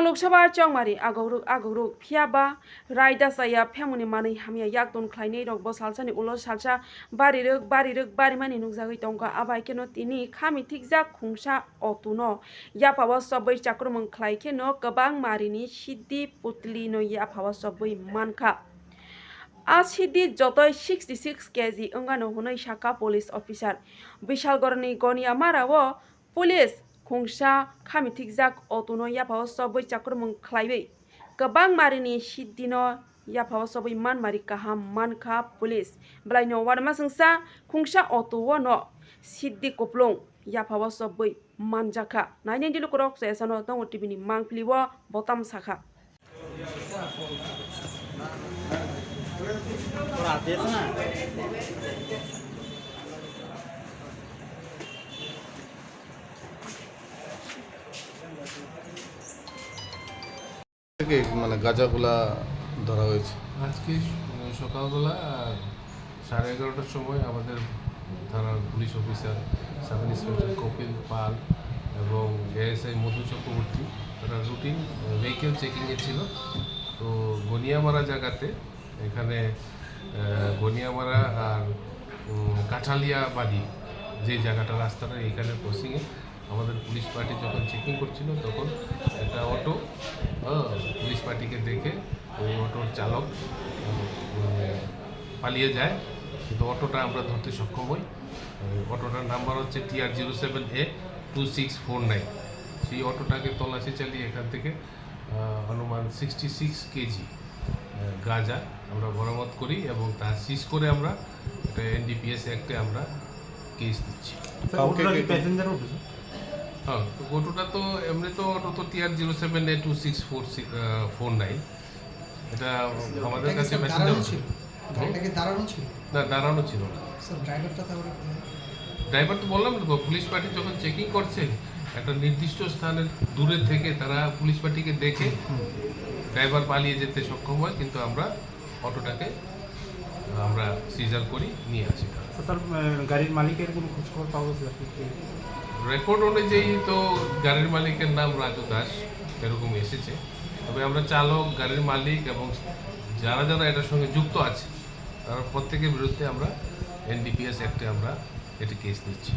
Loksabar Chongmari agoruk phiaba raida saya phamuni manui hamya yakton khlainei rok bo salsani ulo salsa barirok barimani nukjagui tongo abai keno tini khami thikjak khungsa otuno yapao sobai chakrumung khlai keno kwbang marini siddi putli no yapao sobai mankha Asidi jotoi 66 kg ongano hunai saka police officer Bishalgorni gonia marao police khungsa khami thikjak otuno yapao sobai chakrumung khlaibai kwbang marini siddino yapao sobai manmari kaham mankha police blaino warma sungsa khungsa otuo no siddi koplong yapao sobai manjaka naini dilukorok sesano tongo tv ni mangpliwo botam sakha মানে গাঁজাগুলা ধরা হয়েছে আজকে সকালবেলা 11:30টার সময় আমাদের থানার police officer sub inspector Kapil Pal এবং ASI মধু চক্রবর্তী তারা রুটিন ভেহিকেল চেকিংয়ে ছিল। তো গনিয়ামারা জায়গাতে এখানে গনিয়ামারা আর কাঠালিয়া বাড়ি যে জায়গাটা রাস্তাটা এখানে ক্রসিংয়ে আমাদের পুলিশ পার্টি যখন চেকিং করছিল তখন একটা অটো পুলিশ পার্টিকে দেখে ওই অটোর চালক পালিয়ে যায়, কিন্তু অটোটা আমরা ধরতে সক্ষম হই। অটোটার নাম্বার হচ্ছে TR07A2649। সেই অটোটাকে তল্লাশি চালিয়ে এখান থেকে অনুমান 66 কেজি গাঁজা আমরা বরামদ করি এবং তা সিজ করে আমরা একটা NDPS অ্যাক্টে আমরা কেস দিচ্ছি। হ্যাঁ, তো অটোটা তো এমনি তো অটো তো TR07A2649, এটা আমাদের কাছে প্যাসেঞ্জার ছিল। না, দাঁড়ানো ছিল না। ড্রাইভার তো বললাম না, পুলিশ পার্টি যখন চেকিং করছে একটা নির্দিষ্ট স্থানের দূরে থেকে তারা পুলিশ পার্টিকে দেখে ড্রাইভার পালিয়ে যেতে সক্ষম হয়, কিন্তু আমরা অটোটাকে আমরা সিজার করি নিয়ে আসি। তার গাড়ির মালিকের কোনো খোঁজখবর পাওয়া গেছে? রেকর্ড অনুযায়ী তো গাড়ির মালিকের নাম রাজু দাস এরকম এসেছে, তবে আমরা চালক, গাড়ির মালিক এবং যারা যারা এটার সঙ্গে যুক্ত আছে তারা প্রত্যেকের বিরুদ্ধে আমরা NDPS অ্যাক্টে আমরা এটি কেস দিচ্ছি।